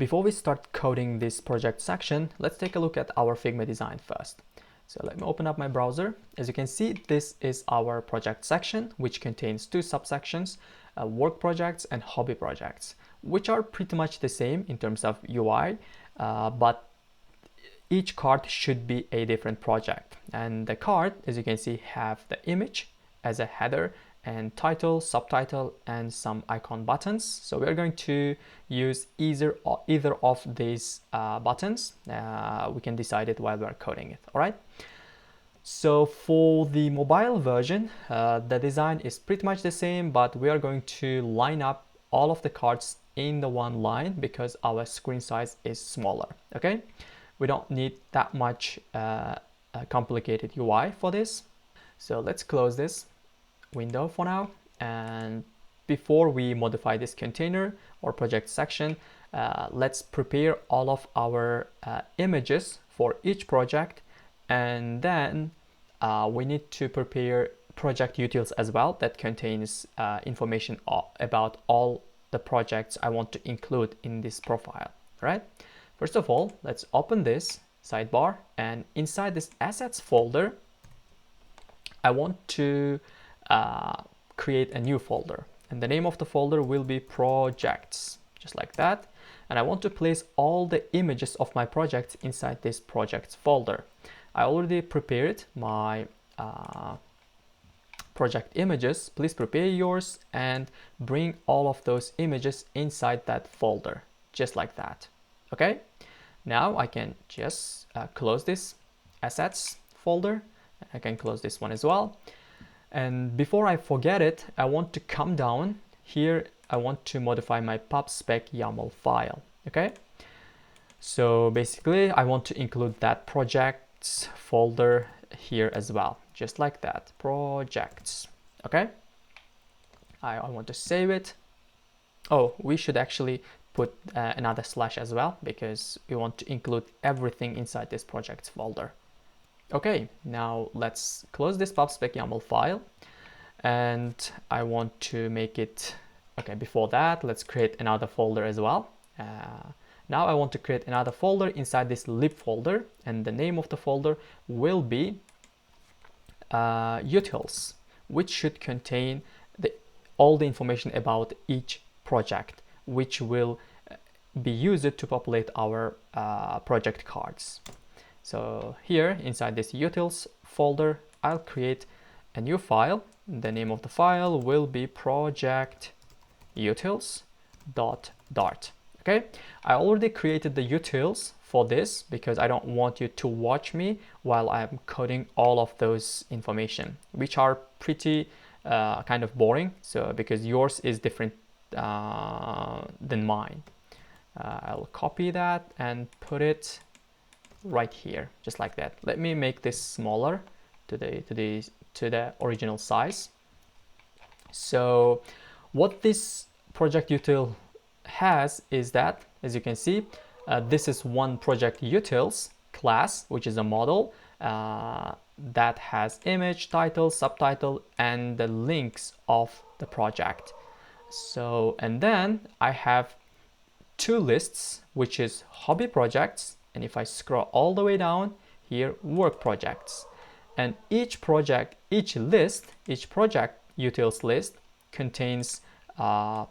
Before we start coding this project section, let's take a look at our Figma design first. So let me open up my browser. As you can see, this is our project section, which contains two subsections, work projects and hobby projects, which are pretty much the same in terms of UI, but each card should be a different project. And the card, as you can see, have the image as a header and title, subtitle, and some icon buttons. So we're going to use either of these buttons. We can decide it while we're coding it. All right. So for the mobile version, the design is pretty much the same, but we are going to line up all of the cards in the one line because our screen size is smaller. Okay. We don't need that much complicated UI for this. So let's close this window for now, and before we modify this container or project section, let's prepare all of our images for each project, and then we need to prepare project utils as well that contains information about all the projects I want to include in this profile. Right, first of all, let's open this sidebar, and inside this assets folder I want to create a new folder, and the name of the folder will be projects, just like that. And I want to place all the images of my projects inside this projects folder. I already prepared my project images. Please prepare yours and bring all of those images inside that folder, just like that. Okay, now I can just close this assets folder. I can close this one as well. And before I forget it, I want to come down here. I want to modify my pubspec YAML file. Okay, so basically I want to include that projects folder here as well, just like that, projects. Okay, I want to save it. Oh, we should actually put another slash as well because we want to include everything inside this projects folder. Okay, now let's close this pubspec YAML file, and I want to make it, okay, before that, let's create another folder as well. Now I want to create another folder inside this lib folder, and the name of the folder will be utils, which should contain all the information about each project, which will be used to populate our project cards. So here inside this utils folder, I'll create a new file. The name of the file will be project utils.dart. Okay, I already created the utils for this because I don't want you to watch me while I'm coding all of those information, which are pretty kind of boring. So because yours is different than mine, I'll copy that and put it right here, just like that. Let me make this smaller to the original size. So what this project util has is that, as you can see, this is one project utils class, which is a model that has image, title, subtitle, and the links of the project. So, and then I have two lists, which is hobby projects, and if I scroll all the way down here, work projects. And each project utils list contains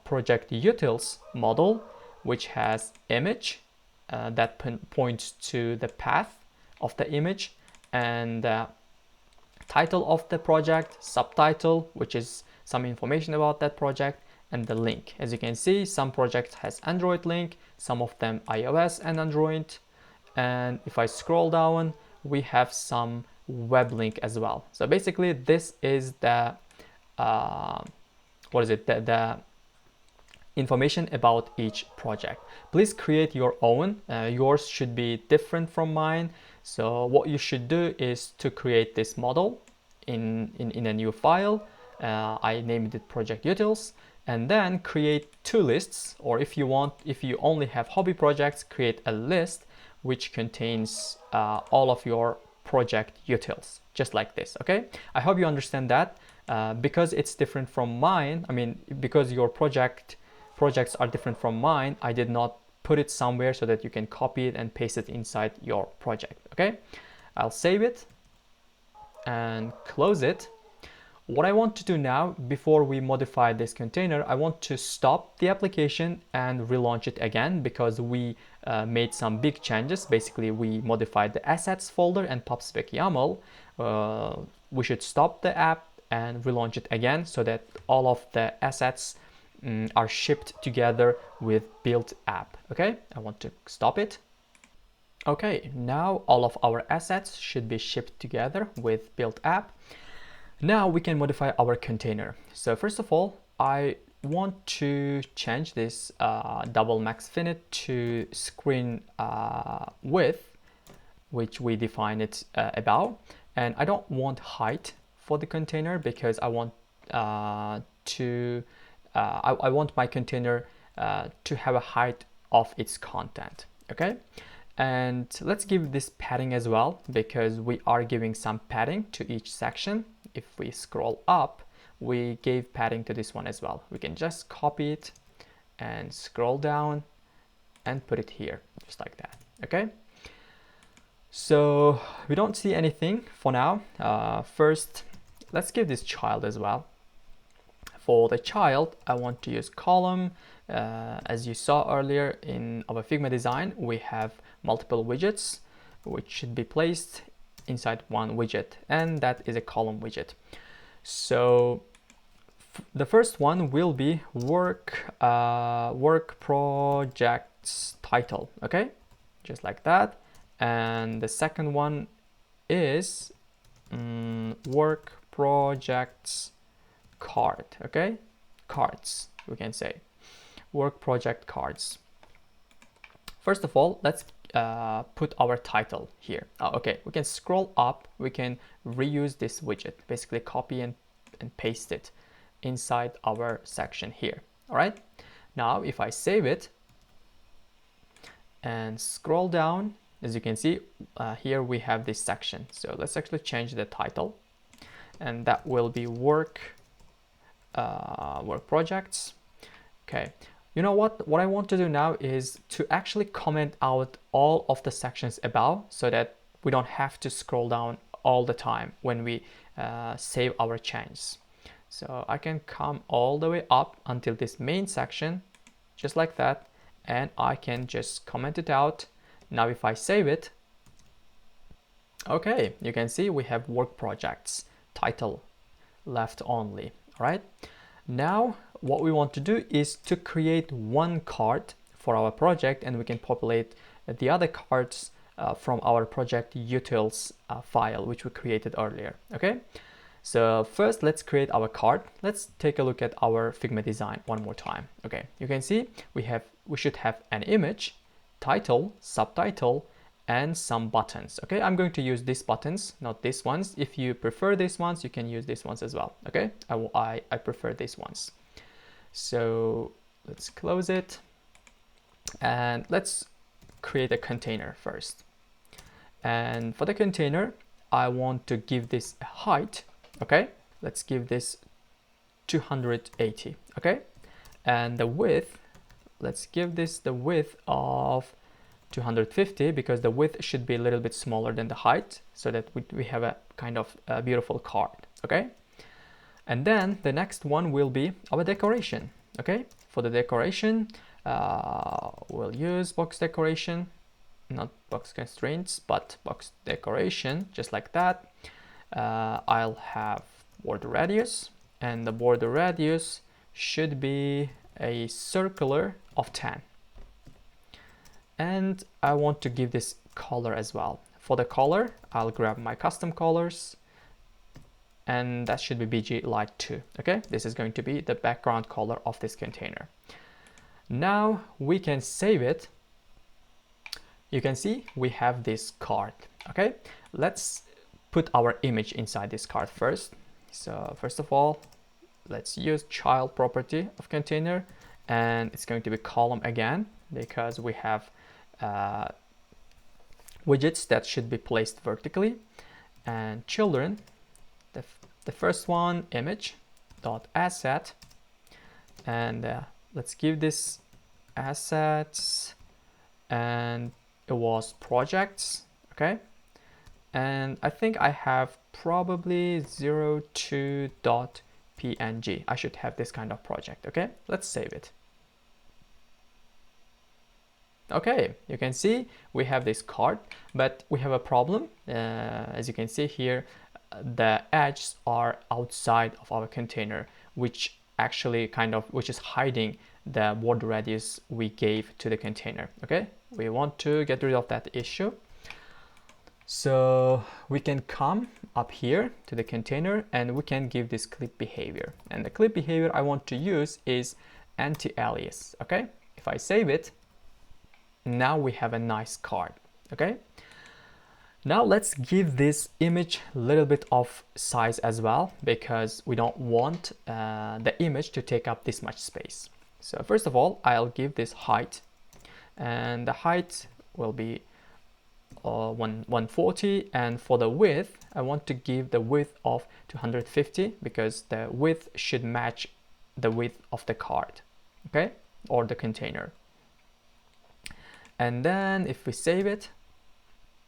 project utils model, which has image that points to the path of the image, and title of the project, subtitle, which is some information about that project, and the link. As you can see, some projects has Android link, some of them iOS and Android. And if I scroll down, we have some web link as well. So basically this is the the information about each project. Please create your own. Yours should be different from mine. So what you should do is to create this model in a new file. I named it project utils, and then create two lists, or if you only have hobby projects, create a list which contains all of your project utils, just like this. Okay, I hope you understand that. Because it's different from mine, I mean, because your projects are different from mine, I did not put it somewhere so that you can copy it and paste it inside your project. Okay, I'll save it and close it. What I want to do now, before we modify this container, I want to stop the application and relaunch it again, because we made some big changes. Basically, we modified the assets folder and pubspec YAML. We should stop the app and relaunch it again so that all of the assets are shipped together with build app. Okay, I want to stop it. Okay, now all of our assets should be shipped together with build app. Now we can modify our container. So first of all, I want to change this double max finite to screen width, which we define it above. And I don't want height for the container, because I want I want my container to have a height of its content. Okay. And let's give this padding as well, because we are giving some padding to each section. If we scroll up, we gave padding to this one as well. We can just copy it and scroll down and put it here, just like that. Okay. So we don't see anything for now. First, let's give this child as well. For the child, I want to use column. As you saw earlier in our Figma design, we have multiple widgets which should be placed inside one widget, and that is a column widget. So the first one will be work projects title. Okay, just like that. And the second one is work projects card. Okay, cards, we can say work project cards. First of all, let's put our title here. Okay, we can scroll up, we can reuse this widget, basically copy and paste it inside our section here. All right, now if I save it and scroll down, as you can see, here we have this section. So let's actually change the title, and that will be work projects. Okay, you know what I want to do now is to actually comment out all of the sections above, so that we don't have to scroll down all the time when we save our changes. So I can come all the way up until this main section, just like that, and I can just comment it out. Now if I save it, okay, you can see we have work projects title left only. All right, now what we want to do is to create one card for our project, and we can populate the other cards from our project utils file, which we created earlier. Okay, so first let's create our card. Let's take a look at our Figma design one more time. Okay, you can see we should have an image, title, subtitle, and some buttons. Okay, I'm going to use these buttons, not these ones. If you prefer these ones, you can use these ones as well. Okay, I prefer these ones. So let's close it, and let's create a container first. And for the container, I want to give this a height. Okay, let's give this 280. Okay, and the width, let's give this the width of 250, because the width should be a little bit smaller than the height, so that we have a kind of a beautiful card. Okay, and then the next one will be our decoration. Okay, for the decoration, we'll use box decoration, not box constraints, but box decoration, just like that. I'll have border radius, and the border radius should be a circular of 10. And I want to give this color as well. For the color, I'll grab my custom colors, and that should be BG Light 2. Okay, this is going to be the background color of this container. Now we can save it. You can see we have this card. Okay, let's put our image inside this card first. So first of all, let's use child property of container, and it's going to be column again, because we have widgets that should be placed vertically. And children, the first one, image dot asset, and let's give this assets and it was projects, okay? And I think I have probably 02.png. I should have this kind of project, okay? Let's save it. Okay, you can see we have this card, but we have a problem. As you can see here, the edges are outside of our container, which actually which is hiding the border radius we gave to the container. Okay, we want to get rid of that issue. So we can come up here to the container and we can give this clip behavior. And the clip behavior I want to use is anti-alias. Okay, if I save it, now we have a nice card. Okay, now let's give this image a little bit of size as well, because we don't want the image to take up this much space. So first of all, I'll give this height, and the height will be 140, and for the width I want to give the width of 250 because the width should match the width of the card, okay, or the container. And then if we save it,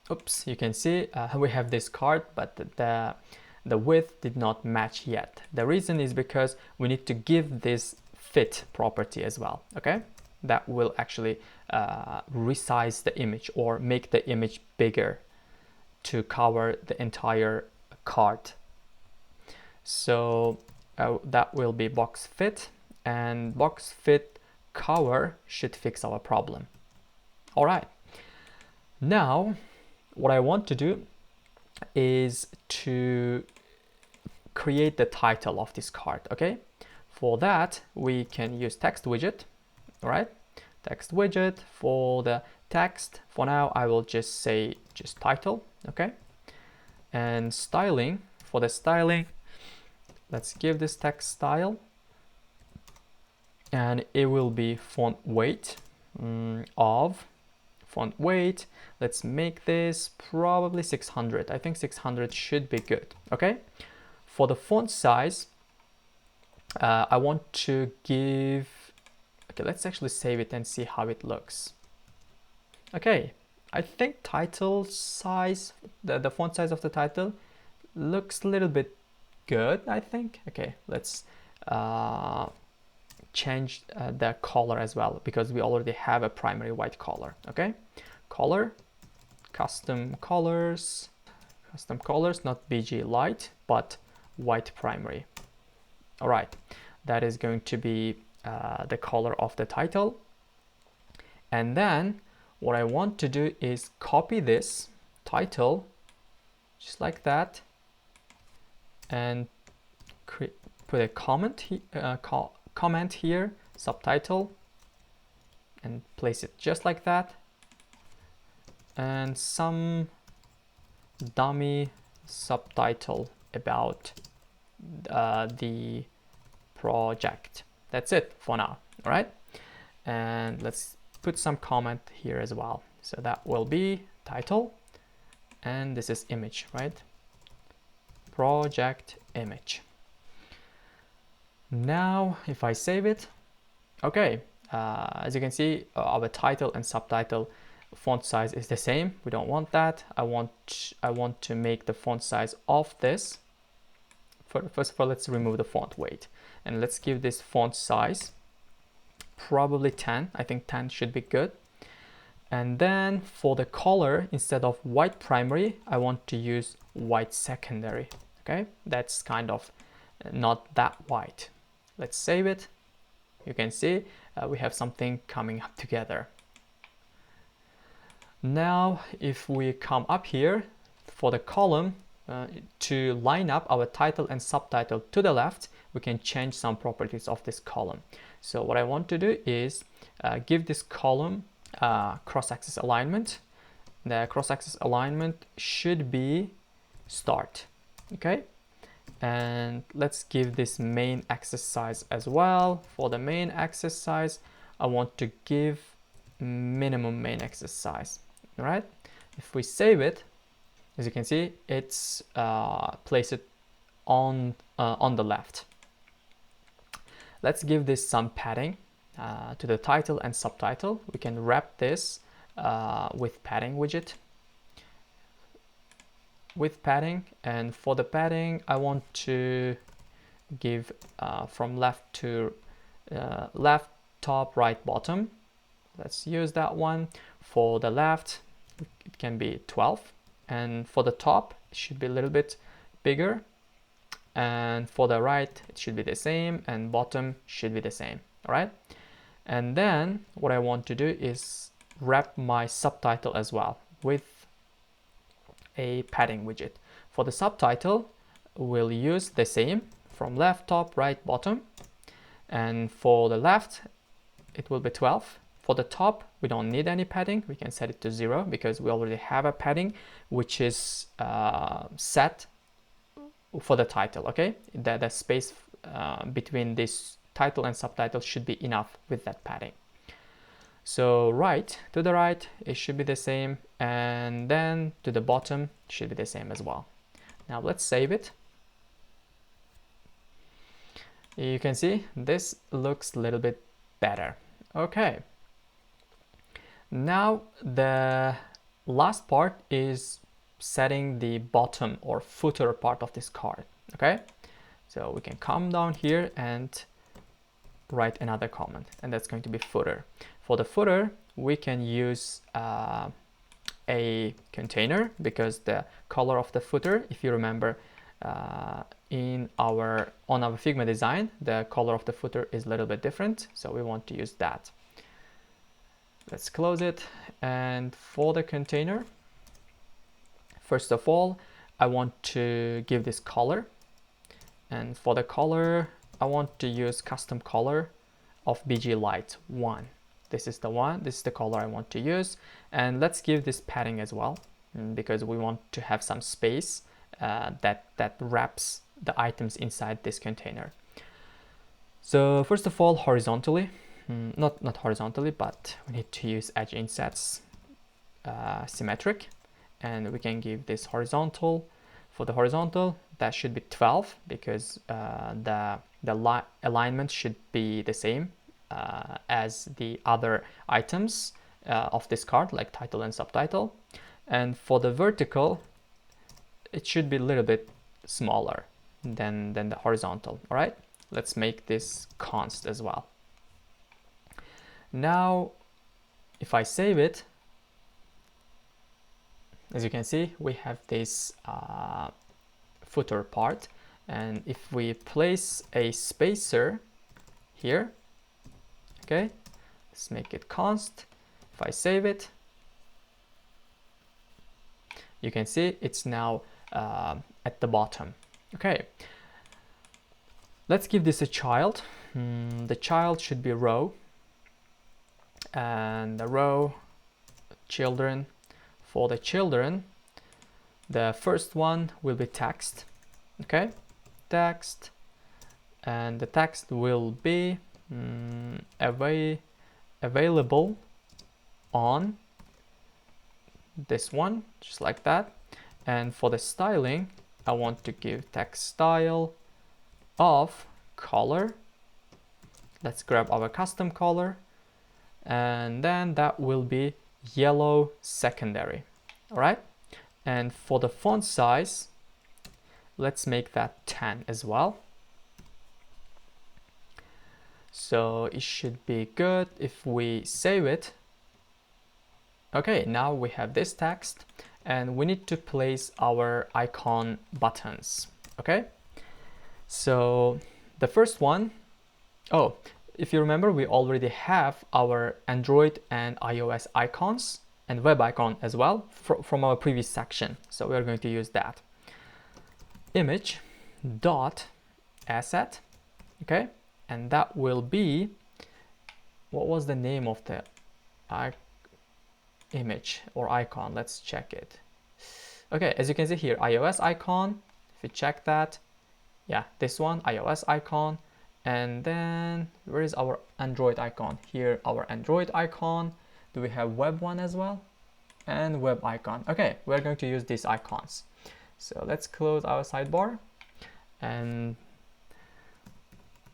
oops, you can see we have this card, but the width did not match yet. The reason is because we need to give this fit property as well, okay? That will actually resize the image or make the image bigger to cover the entire card. So that will be box fit, and box fit cover should fix our problem. All right, now what I want to do is to create the title of this card, okay? For that, we can use text widget, all right? Text widget for the text. For now, I will just say just title, okay? And styling, for the styling, let's give this text style, and it will be font weight of font weight. Let's make this probably 600. I think 600 should be good, okay? For the font size, I want to give, okay, let's actually save it and see how it looks. Okay, I think title size, the font size of the title looks a little bit good, I think. Okay, let's change the color as well, because we already have a primary white color. Okay, color, custom colors, not BG light, but white primary. All right, that is going to be the color of the title. And then what I want to do is copy this title just like that, and put a comment here, subtitle, and place it just like that, and some dummy subtitle about the project. That's it for now. All right, and let's put some comment here as well. So that will be title, and this is image, right? Project image. Now if I save it, okay, as you can see, our title and subtitle font size is the same. We don't want that. I want to make the font size of this. First of all, let's remove the font weight, and let's give this font size probably 10. I think 10 should be good. And then for the color, instead of white primary, I want to use white secondary. Okay, that's kind of not that white. Let's save it. You can see we have something coming up together. Now if we come up here for the column, to line up our title and subtitle to the left, we can change some properties of this column. So what I want to do is give this column cross-axis alignment. The cross-axis alignment should be start, okay? And let's give this main axis size as well. For the main axis size, I want to give minimum main axis size. All right, if we save it, as you can see, it's place it on the left. Let's give this some padding to the title and subtitle. We can wrap this with padding widget. With padding, and for the padding I want to give from left to left, top, right, bottom. Let's use that one. For the left it can be 12, and for the top it should be a little bit bigger, and for the right it should be the same, and bottom should be the same. All right, and then what I want to do is wrap my subtitle as well with a padding widget. For the subtitle we'll use the same from left, top, right, bottom, and for the left it will be 12. For the top we don't need any padding, we can set it to 0 because we already have a padding which is set for the title. Okay, the space between this title and subtitle should be enough with that padding. So right to the right it should be the same, and then to the bottom should be the same as well. Now let's save it. You can see this looks a little bit better. Okay, now the last part is setting the bottom or footer part of this card. Okay, so we can come down here and write another comment, and that's going to be footer. For the footer we can use a container, because the color of the footer, if you remember, on our Figma design the color of the footer is a little bit different, so we want to use that. Let's close it. And for the container, first of all I want to give this color, and for the color I want to use custom color of BG Light 1. This is the one, this is the color I want to use. And let's give this padding as well, because we want to have some space that wraps the items inside this container. So first of all, horizontally, not horizontally, but we need to use edge insets symmetric, and we can give this horizontal. For the horizontal that should be 12, because the alignment should be the same as the other items of this card, like title and subtitle. And for the vertical it should be a little bit smaller than the horizontal. All right, let's make this const as well. Now if I save it, as you can see we have this footer part, and if we place a spacer here, okay, let's make it const. If I save it, you can see it's now at the bottom. Okay, let's give this a child. The child should be row, and the row children. For the children, the first one will be text. Okay, text, and the text will be available on this one, just like that. And for the styling, I want to give text style of color. Let's grab our custom color, and then that will be yellow secondary. All right, and for the font size, let's make that 10 as well. So it should be good if we save it. Okay, now we have this text, and we need to place our icon buttons. Okay, so the first one, oh, if you remember, we already have our Android and iOS icons and web icon as well from our previous section, so we are going to use that. Image dot asset, okay, and that will be, what was the name of the image or icon? Let's check it. Okay, as you can see here, iOS icon. If you check that, yeah, this one, iOS icon. And then where is our Android icon? Here, our Android icon. Do we have web one as well? And web icon. Okay, we're going to use these icons. So let's close our sidebar and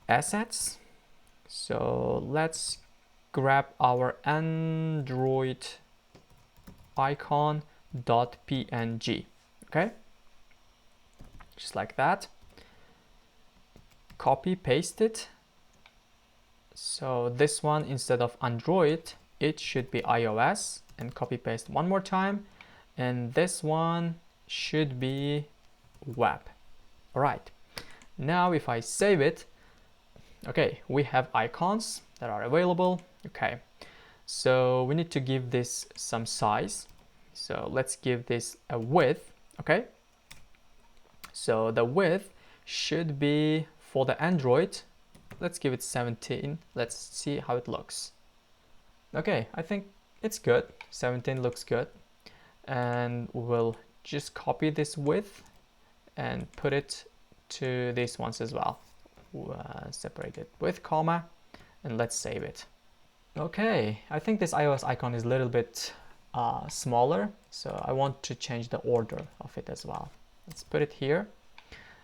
assets. So let's grab our Android icon.png. Okay, just like that. Copy, paste it. So this one, instead of Android, it should be iOS, and copy paste one more time. And this one should be web. All right, now if I save it, okay, we have icons that are available. Okay, so we need to give this some size. So let's give this a width. Okay, so the width should be, for the Android, let's give it 17. Let's see how it looks. Okay, I think it's good. 17 looks good. And we'll just copy this width and put it to these ones as well. Separate it with comma, and let's save it. Okay, I think this iOS icon is a little bit smaller, so I want to change the order of it as well. Let's put it here.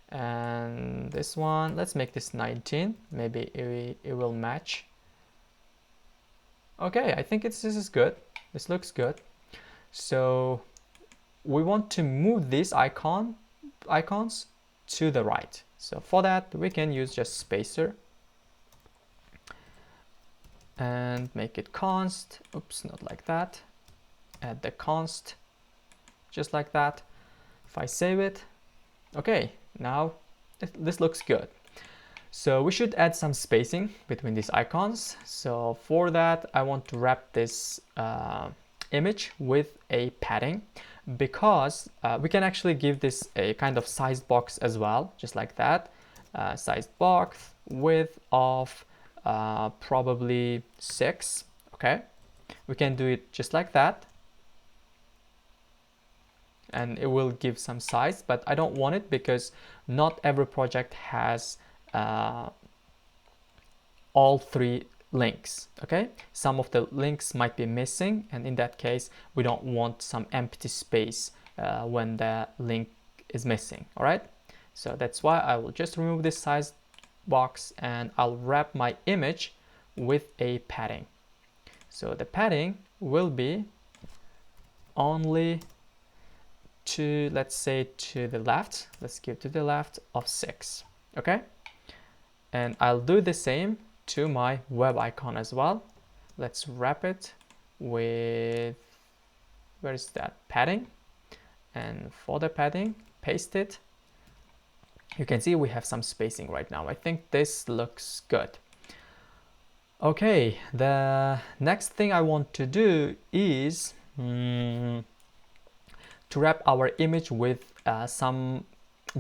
And this one, let's make this 19. Maybe it will match. Okay, I think this is good. This looks good. So we want to move these icons to the right. So for that, we can use just spacer and make it const. Oops, not like that. Add the const, just like that. If I save it, okay, now this looks good. So we should add some spacing between these icons. So for that, I want to wrap this image with a padding, because we can actually give this a kind of sized box as well, just like that. Sized box width of probably 6. Okay, we can do it just like that, and it will give some size, but I don't want it because not every project has all 3 links. Okay, some of the links might be missing, and in that case we don't want some empty space when the link is missing. All right, so that's why I will just remove this size box, and I'll wrap my image with a padding. So the padding will be only to, let's say, to the left. Let's give to the left of 6. Okay, and I'll do the same to my web icon as well. Let's wrap it with, where is that, padding? And for the padding, paste it. You can see we have some spacing right now. I think this looks good. Okay, the next thing I want to do is to wrap our image with some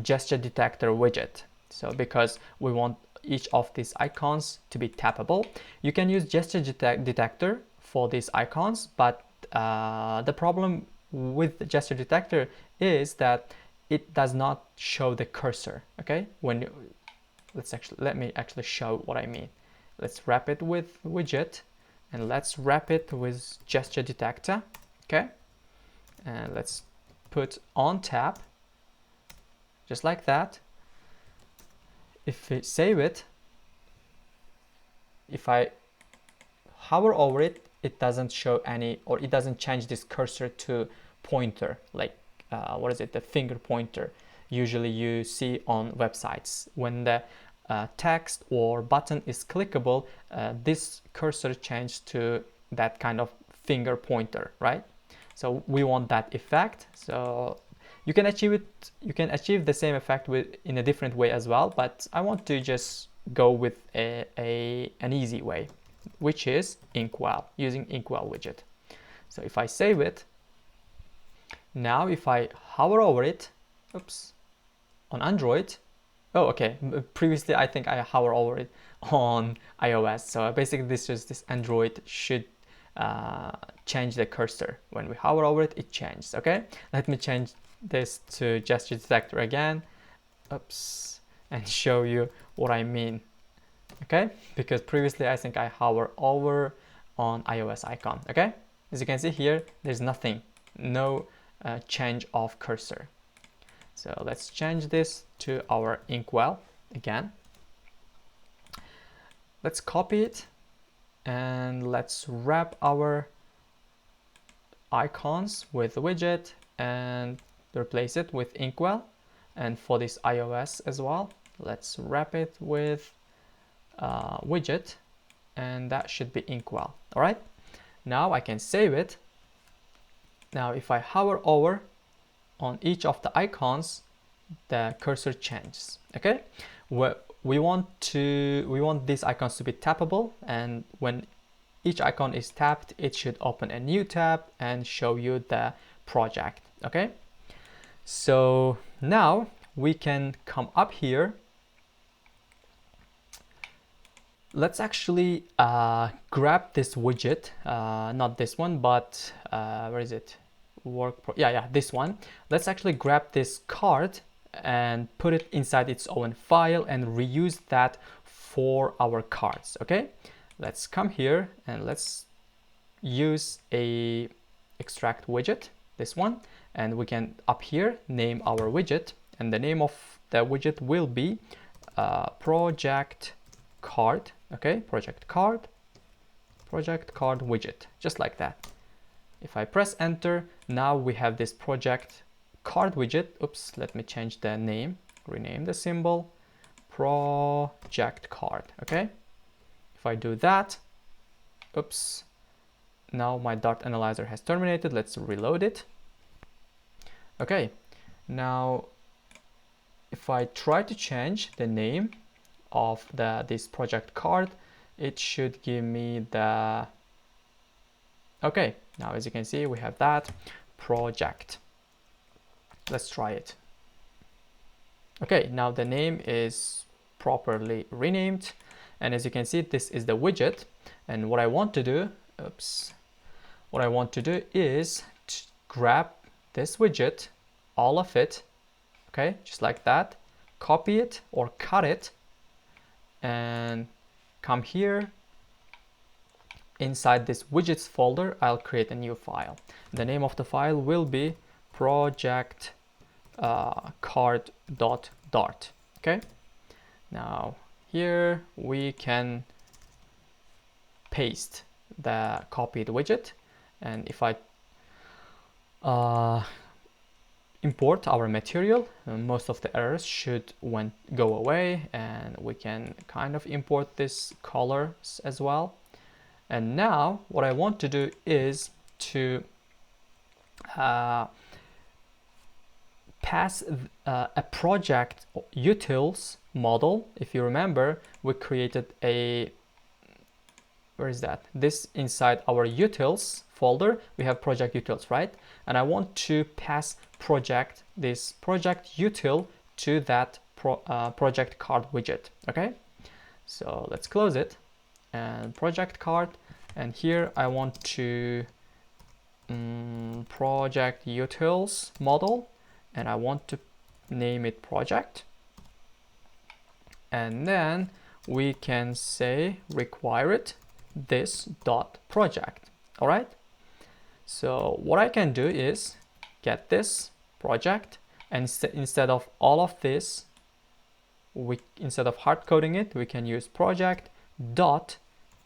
gesture detector widget. So because we want each of these icons to be tappable, you can use gesture detector for these icons, but the problem with the gesture detector is that it does not show the cursor. Okay, when you, let me actually show what I mean. Let's wrap it with widget, and let's wrap it with gesture detector. Okay, and let's put on tap, just like that. If we save it, if I hover over it, it doesn't show any, or it doesn't change this cursor to pointer, like what is it, the finger pointer usually you see on websites. When the text or button is clickable, this cursor changes to that kind of finger pointer, right? So we want that effect. So you can achieve it, you can achieve the same effect in a different way as well, but I want to just go with an easy way, which is Inkwell, using Inkwell widget. So if I save it, now if I hover over it, oops, on Android, oh okay, previously I think I hover over it on iOS. So basically this Android should change the cursor. When we hover over it, it changes. Okay, let me change this to gesture detector again, oops, and show you what I mean. Okay, because previously I think I hover over on iOS icon. Okay, as you can see here, there's nothing, no change of cursor. So let's change this to our Inkwell again. Let's copy it and let's wrap our icons with widget and replace it with inkwell. And for this iOS as well, let's wrap it with widget, and that should be inkwell. All right, now I can save it. Now if I hover over on each of the icons, the cursor changes. Okay, we want these icons to be tappable, and when each icon is tapped, it should open a new tab and show you the project. Okay, so now we can come up here. Let's actually grab this widget, not this one, but where is it? Yeah, this one. Let's actually grab this card and put it inside its own file and reuse that for our cards. Okay, let's come here and let's use a extract widget, this one, and we can up here name our widget, and the name of the widget will be project card. Okay, project card widget, just like that. If I press enter, now we have this project card widget. Oops, let me change the name, rename the symbol, project card. Okay, if I do that, oops, now my Dart analyzer has terminated. Let's reload it. Okay, now if I try to change the name of this project card, it should give me the, okay, now as you can see we have that project. Let's try it. Okay, now the name is properly renamed, and as you can see, this is the widget. And what I want to do, what I want to do is to grab this widget, all of it, okay, just like that, copy it or cut it, and come here. Inside this widgets folder, I'll create a new file. The name of the file will be project card.dart. Okay, now here we can paste the copied widget, and if I import our material, most of the errors should go away, and we can kind of import this colors as well. And now what I want to do is to pass a project utils model. If you remember, we created a, where is that? This inside our utils folder, we have project utils, right? And I want to pass this project util to that project card widget. Okay, so let's close it and project card, and here I want to project utils model, and I want to name it project, and then we can say require it this dot project. All right, so what I can do is get this project, and instead of all of this, instead of hard coding it, we can use project dot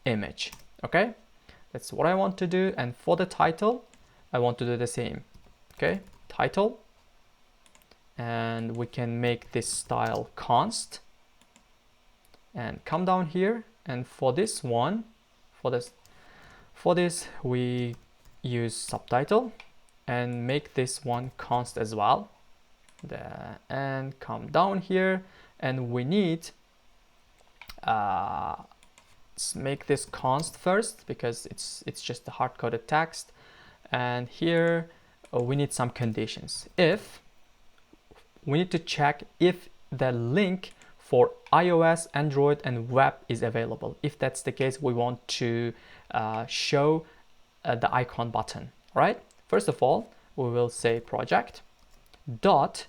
image. Okay, that's what I want to do. And for the title, I want to do the same. Okay, title, and we can make this style const, and come down here, and for this one, for this we use subtitle and make this one const as well. And come down here, and we need let's make this const first because it's just the hard-coded text. And here we need some conditions. If we need to check if the link for iOS, Android, and web is available. If that's the case, we want to show the icon button. All right. First of all, we will say project dot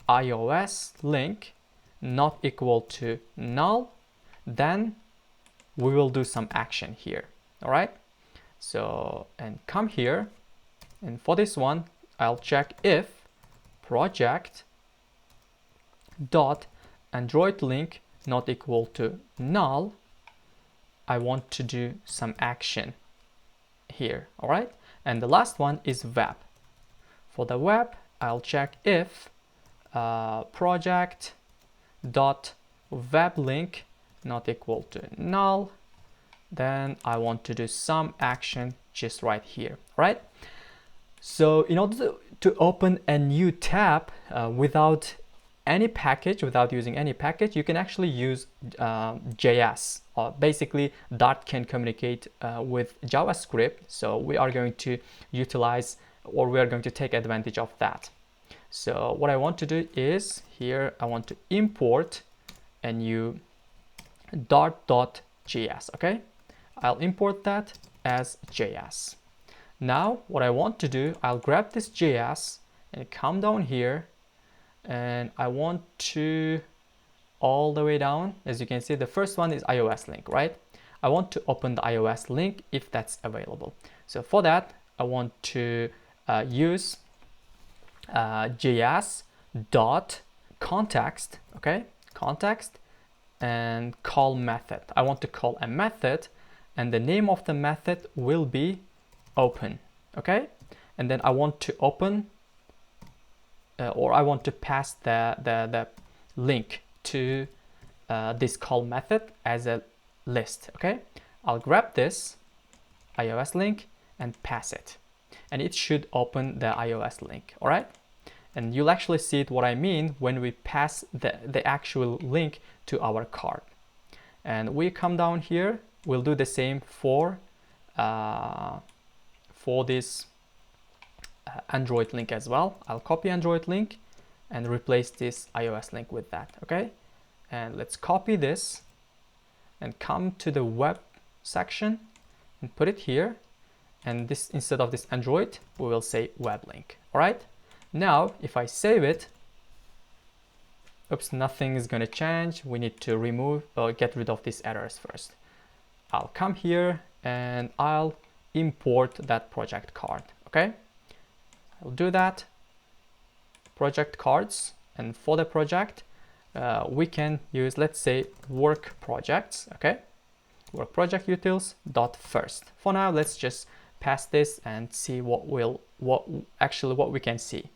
iOS link not equal to null. Then we will do some action here. All right. So, and come here, and for this one, I'll check if project dot Android link not equal to null. I want to do some action here. All right. And the last one is web. For the web, I'll check if project dot web link not equal to null. Then I want to do some action just right here, right? So in order to open a new tab without any package, without using any package, you can actually use JS. Basically, Dart can communicate with JavaScript. So we are going to utilize, or we are going to take advantage of that. So what I want to do is here, I want to import a new Dart.js, okay? I'll import that as JS. Now, what I want to do, I'll grab this JS and come down here, and I want to all the way down. As you can see, the first one is iOS link, right? I want to open the iOS link if that's available. So for that, I want to use JS dot context, okay? Context and call method. I want to call a method, and the name of the method will be open, okay? And then I want to open or I want to pass the link to this call method as a list, okay? I'll grab this iOS link and pass it, and it should open the iOS link, all right? And you'll actually see it what I mean when we pass the actual link to our card. And we come down here, we'll do the same for this Android link as well. I'll copy Android link and replace this iOS link with that, okay? And let's copy this and come to the web section and put it here. And this, instead of this Android, we will say web link, all right? Now, if I save it, oops, nothing is going to change. We need to remove or get rid of these errors first. I'll come here and I'll import that project card, okay? I'll do that, project cards, and for the project, we can use, let's say, work projects, okay? Work project utils dot first. For now, let's just pass this and see what we can see.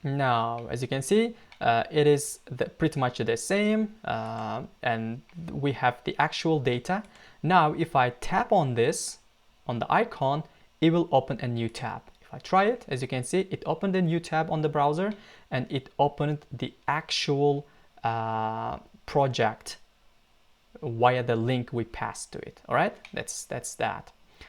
Now, as you can see, it is pretty much the same, and we have the actual data. Now, if I tap on this, on the icon, it will open a new tab. If I try it, as you can see, it opened a new tab on the browser, and it opened the actual project via the link we passed to it. All right, that's that.